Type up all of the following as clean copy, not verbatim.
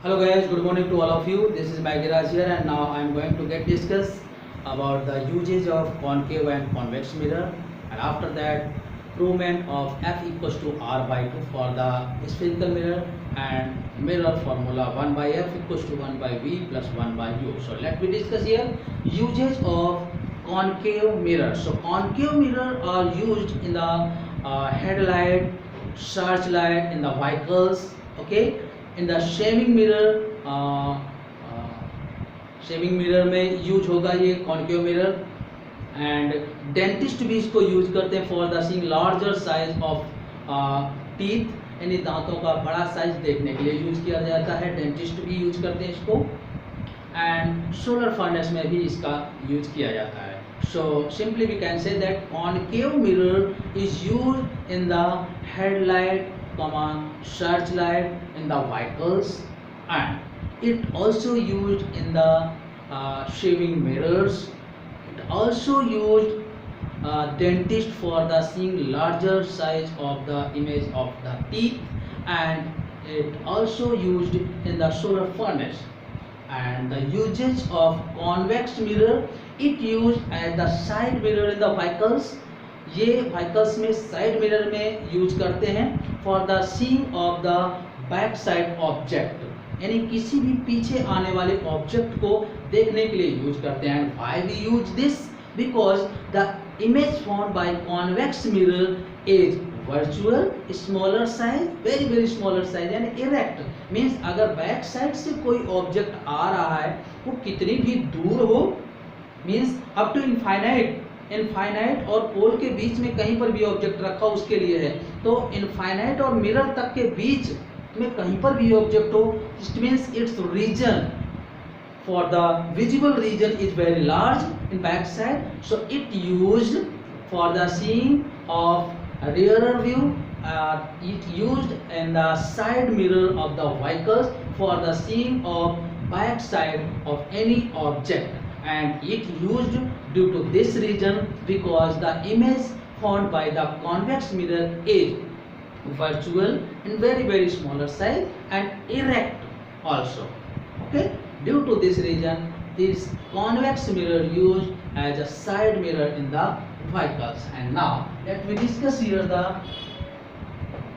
Hello guys, good morning to all of you. This is Magiraj here, and now I am going to get discuss about the usage of concave and convex mirror, and after that provement of F equals to R by 2 for the spherical mirror, and mirror formula 1 by F equals to 1 by V plus 1 by U. So let me discuss here usage of concave mirror. So concave mirror are used in the headlight, searchlight, in the vehicles, okay. In the shaving mirror में use होगा ये concave mirror, and dentist भी इसको use करते हैं for the seeing larger size of teeth, यानी दांतों का बड़ा साइज देखने के लिए यूज किया जाता है, डेंटिस्ट भी यूज करते हैं इसको, एंड सोलर फर्नेस में भी इसका यूज किया जाता है. So simply we can say that concave mirror is used in the headlight, searchlight, in the vehicles, and it also used in the shaving mirrors. It also used dentist for the seeing larger size of the image of the teeth, and it also used in the solar furnace. And the usage of convex mirror, it used as the side mirror in the vehicles. ये vehicles में side mirror में use करते हैं for the seeing of the back side object, यानी किसी भी पीछे आने वाले ऑब्जेक्ट को देखने के लिए यूज करते हैं. And why we use this? Because the image formed by convex mirror is virtual, smaller size, very smaller size, यानी erect. मीन्स अगर बैक साइड से कोई ऑब्जेक्ट आ रहा है वो कितनी भी दूर हो, मीन्स अप टू इनफाइनाइट और पोल के बीच में कहीं पर भी ऑब्जेक्ट रखा उसके लिए है, तो इनफाइनाइट और मिरर तक के बीच में कहीं पर भी ऑब्जेक्ट हो, it means it's region for the visible region is very large in back side. So it used for the seeing of rearer view. It used in the side mirror of the vehicles for the seeing of back side of any object, and it used due to this reason because the image formed by the convex mirror is virtual in very smaller size and erect also, okay. Due to this reason this convex mirror used as a side mirror in the vehicles. And now let me discuss here the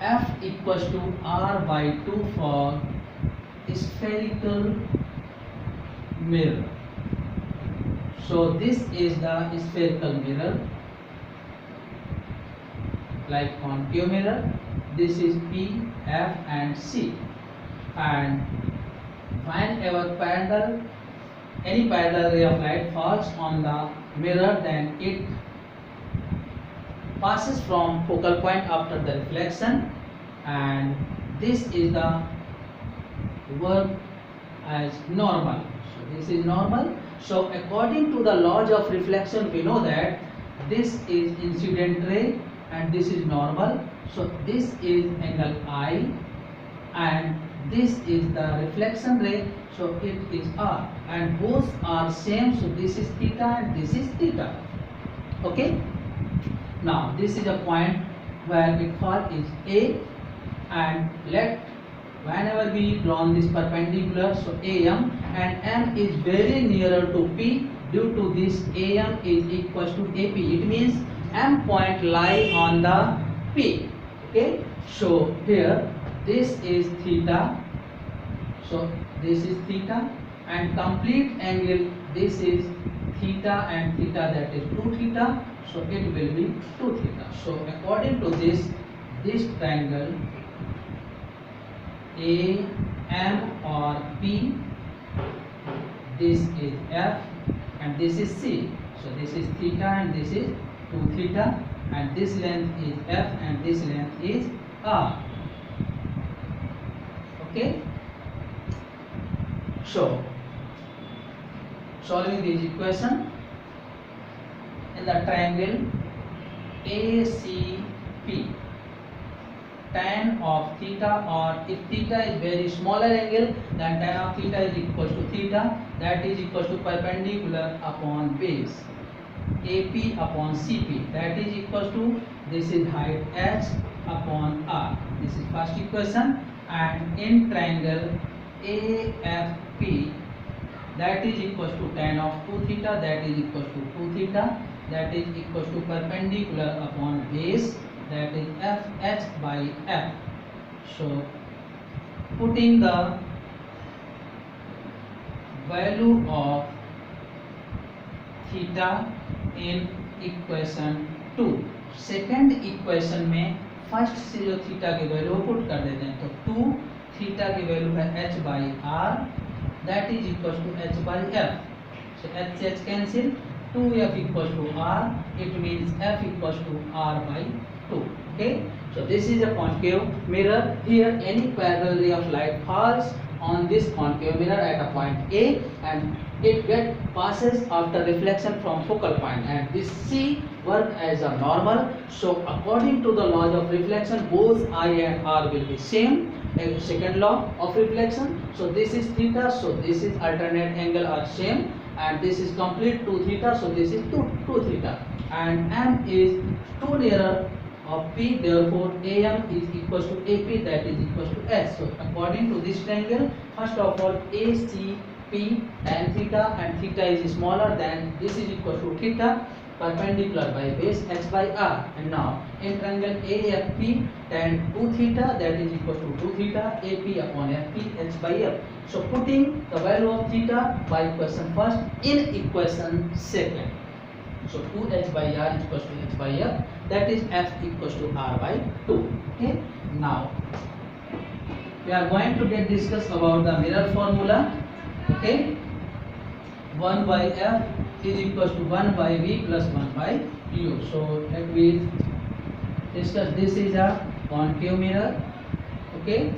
F equals to R by 2 for spherical mirror. So this is the spherical mirror, like concave mirror. This is P, F and C, and whenever any parallel ray of light falls on the mirror, then it passes from focal point after the reflection, and this is the work as normal. So this is normal. So according to the laws of reflection, we know that this is incident ray and this is normal. So this is angle I and this is the reflection ray, so it is R, and both are same. So this is theta and this is theta, okay. Now this is a point where it falls is A, and whenever we draw this perpendicular, so AM, and M is very nearer to P. Due to this, AM is equals to AP. It means M point lie on the P, okay. So here this is theta, so this is theta, and complete angle this is theta and theta, that is 2 theta. So it will be 2 theta. So according to this triangle A, M or P, this is F and this is C. So this is theta and this is 2 theta, and this length is F and this length is R, okay. So solving this equation in the triangle ACP, tan of theta, or if theta is very smaller angle, then tan of theta is equal to theta, that is equal to perpendicular upon base AP upon CP, that is equal to this is height H upon R. This is first equation. And in triangle AFP that is equals to tan of 2 theta, that is equals to 2 theta, that is equals to perpendicular upon base, that is FH by F. So putting the value of theta in equation 2, second equation में first से जो theta की value put कर देते हैं, तो 2 theta की value है h by r, that is equals to h by f. So h h cancel, 2f equals to r, it means f equals to r by 2. Okay, so this is a concave mirror. Here any parallel ray of light falls on this concave mirror at a point A and it passes after reflection from focal point, and this C work as a normal. So according to the laws of reflection, both I and R will be same. Second law of reflection. So this is theta, so this is alternate angle are same, and this is complete 2 theta, so this is 2 theta, and M is 2 nearer of P, therefore AM is equals to AP, that is equals to S. So according to this triangle, first of all ACP tan theta, and theta is smaller than this is equals to theta, perpendicular by base h by r. And now in triangle AFP tan 2 theta, that is equals to 2 theta, AP upon FP h by f. So putting the value of theta by equation first in equation second, so 2h by r equals to h by f, that is f equals to r by 2. Okay, now we are going to discuss about the mirror formula. Okay, 1 by f is equals to 1 by v plus 1 by u. So let me discuss. This is a concave mirror. Okay,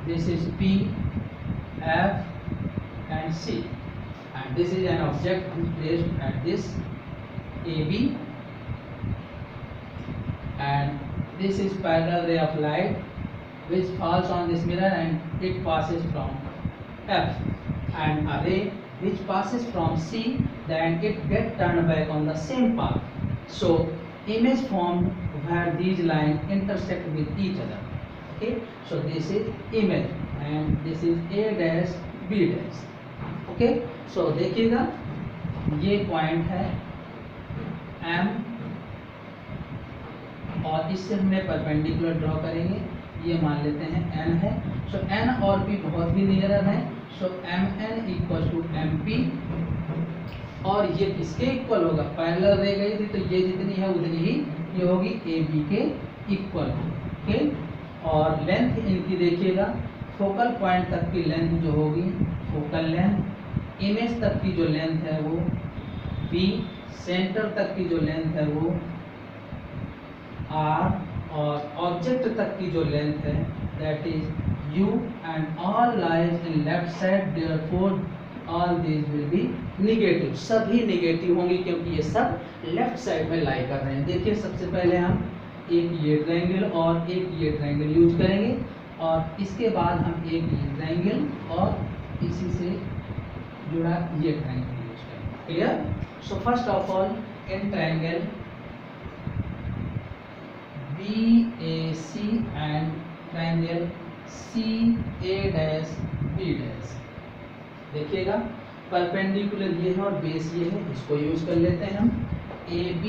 this is P, F and C, and this is an object placed at this AB, and this is parallel ray of light which falls on this mirror and it passes from F, and a ray which passes from C, then it gets turned back on the same path. So image formed where these lines intersect with each other. Okay, so this is image and this is A dash B dash. Okay, so देखिएगा ये point है M, और इससे हमें perpendicular draw करेंगे, ये मान लेते हैं n है. सो n और p बहुत ही नियरर है, सो mn इक्वल टू mp, और ये किसके इक्वल होगा, पैरेलल रे गई थी तो ये जितनी है उतनी ही ये होगी ab के इक्वल. ओके, और लेंथ इनकी देखिएगा, फोकल पॉइंट तक की लेंथ जो होगी फोकल लेंथ, इमेज तक की जो लेंथ है वो b, सेंटर तक की जो लेंथ है वो r, और ऑब्जेक्ट तक की जो लेंथ है that is u, and all lies in left side, therefore all these will be negative. सभी निगेटिव होंगी क्योंकि ये सब लेफ्ट साइड में लाई कर रहे हैं. देखिए सबसे पहले हम एक ये ट्रायंगल और एक ये ट्रायंगल यूज करेंगे, और इसके बाद हम एक ये ट्रायंगल और इसी से जुड़ा ये ट्रायंगल यूज करेंगे. Clear? So first of all in triangle BAC and triangle CA-B, देखिएगा परपेंडिकुलर ये है और बेस ये है, इसको यूज कर लेते हैं हम AB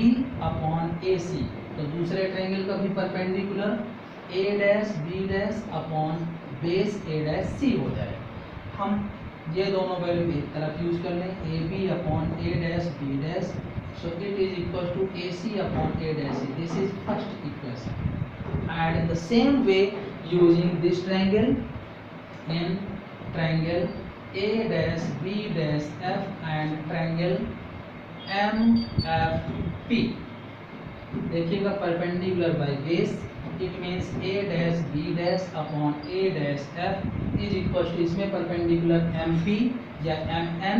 अपॉन AC. तो दूसरे ट्रायंगल का भी perpendicular A-B' upon base A-C हो जाएगा. हम ये दोनों वैल्यू एक तरफ यूज कर लें, AB upon A-B', so it is equal to AC upon A-C. This is first equation, and in the same way using this triangle in triangle A-B', and triangle MFP, देखिएगा perpendicular by base, it means A-B' upon A-F is equal to, इसमें perpendicular MP या MN,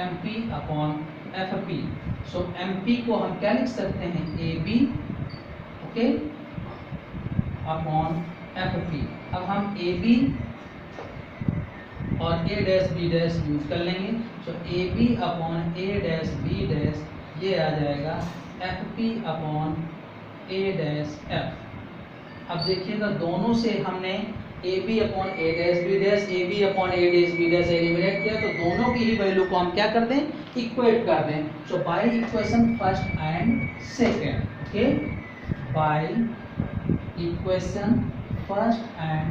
MP upon FP. So MP को हम क्या लिख सकते हैं, AB okay upon FP. अब हम AB और A-B' यूज कर लेंगे, सो AB अपॉन A-B' ये आ जाएगा FP अपॉन A-F. अब देखिएगा दोनों से हमने A B upon A dash B dash A B upon A dash B dash eliminate किया, तो दोनों की ही वैल्यू को हम क्या कर दें, इक्वेट कर दें। So by equation first and second, okay, by equation first and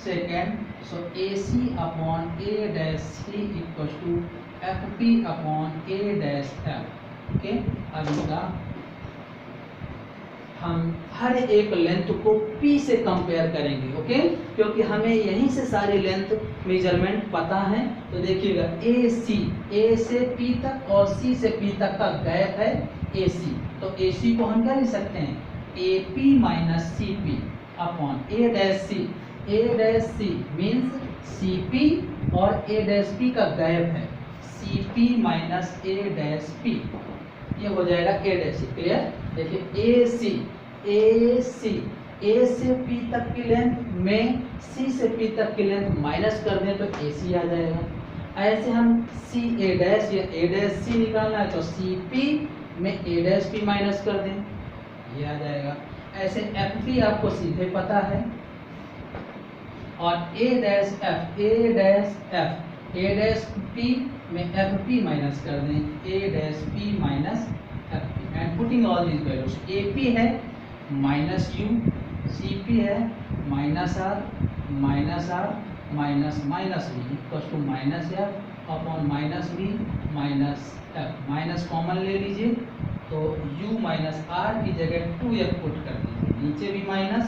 second, so A C upon A dash C equal to F P upon A dash F, okay. अब इसका हम हर एक लेंथ को P से compare करेंगे, okay, क्योंकि हमें यहीं से सारी लेंथ मेजरमेंट पता है। तो देखिएगा ए से P तक और C से P तक का गैप है AC, तो AC को हम क्या लिख सकते हैं, AP minus CP upon A dash C means CP और A डैश P का गैप है CP minus A dash P, ये हो जाएगा A डैश C, क्लियर। देखिए A से P तक की लेंथ में C से P तक की लेंथ माइनस कर दें तो AC आ जाएगा। ऐसे हम C A डैश या A डैश C निकालना है तो CP में A डैश P माइनस कर दें, ये आ जाएगा। ऐसे FP आपको सीधे पता है, और A डैश P में FP माइनस कर दें, A dash P minus FP, and putting all these values, AP है माइनस U, CP है minus R minus V equal to minus F upon minus V minus F, minus common ले लीजिए तो U minus R की जगह 2F put कर दीजिए, नीचे भी minus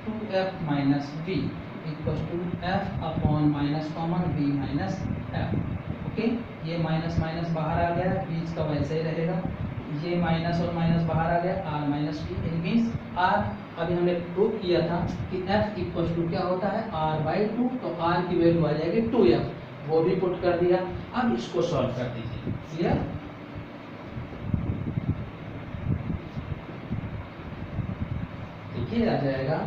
2F minus V equal to F upon minus common V minus F, okay. ये माइनस माइनस बाहर आ गया, बीच का वैसे ही रहेगा, ये माइनस और माइनस बाहर आ गया, R minus V, it means R, अभी हमने प्रूव किया था कि F इक्वल टू क्या होता है, R/2, तो R की वैल्यू आ जाएगी 2F, वो भी पुट कर दिया। अब इसको सॉल्व कर दीजिए, क्लियर। देखिए आ जाएगा,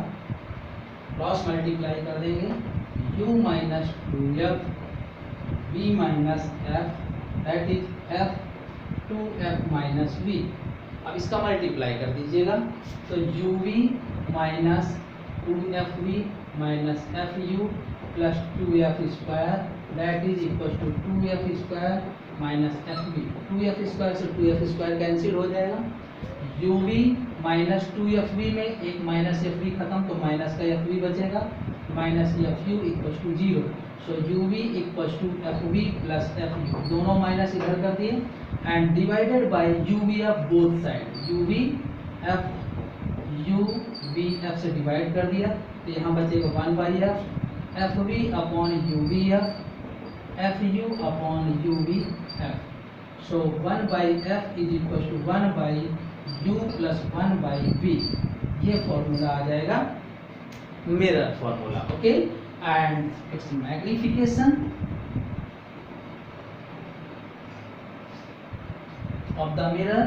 क्रॉस मल्टीप्लाई कर देंगे, U minus 2F V minus F that is F 2F minus V। अब इसका मल्टीप्लाई कर दीजिएगा तो UV minus 2FV minus FU plus 2F square that is equal to 2F square minus FV। 2F square से 2F square cancel हो जाएगा, UV minus 2FV में एक माइनस FV खत्म तो माइनस का FV बचेगा, minus FU equal to 0, so UV equal to FV plus FU, दोनों माइनस इधर कर दिए and divided by UVF both side, UVF से डिवाइड कर दिया तो यहाँ बचेगा 1/F FV upon UVF FU upon UVF, so 1/F is equal to 1/U plus 1/V, ये फॉर्मूला आ जाएगा mirror formula, okay. And it's magnification of the mirror,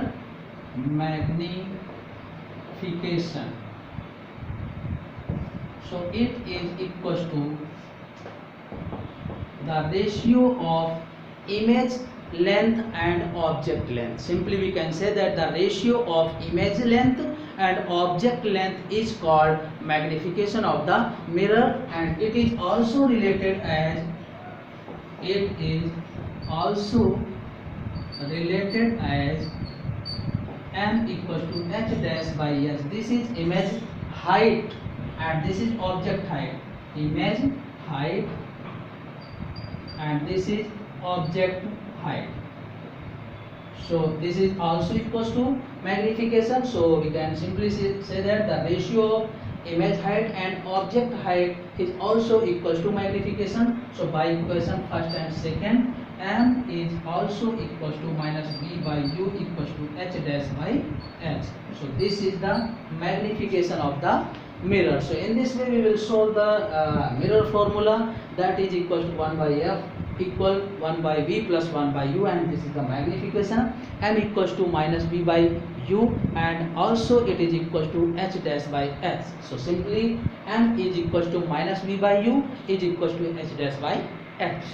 magnification, so it is equals to the ratio of image length and object length. Simply we can say that the ratio of image length and object length is called magnification of the mirror, and it is also related as M equals to H dash by S. This is image height and this is object height. Image height and this is object height. So this is also equals to magnification. So we can simply say that the ratio of image height and object height is also equals to magnification. So by equation first and second, M is also equals to minus V by U equals to H dash by H. So this is the magnification of the mirror. So in this way we will solve the mirror formula, that is equals to 1/F equal 1/V plus 1/U, and this is the magnification. M equals to minus V by U, and also it is equals to H dash by H. So simply M is equals to minus V by U is equals to H dash by H.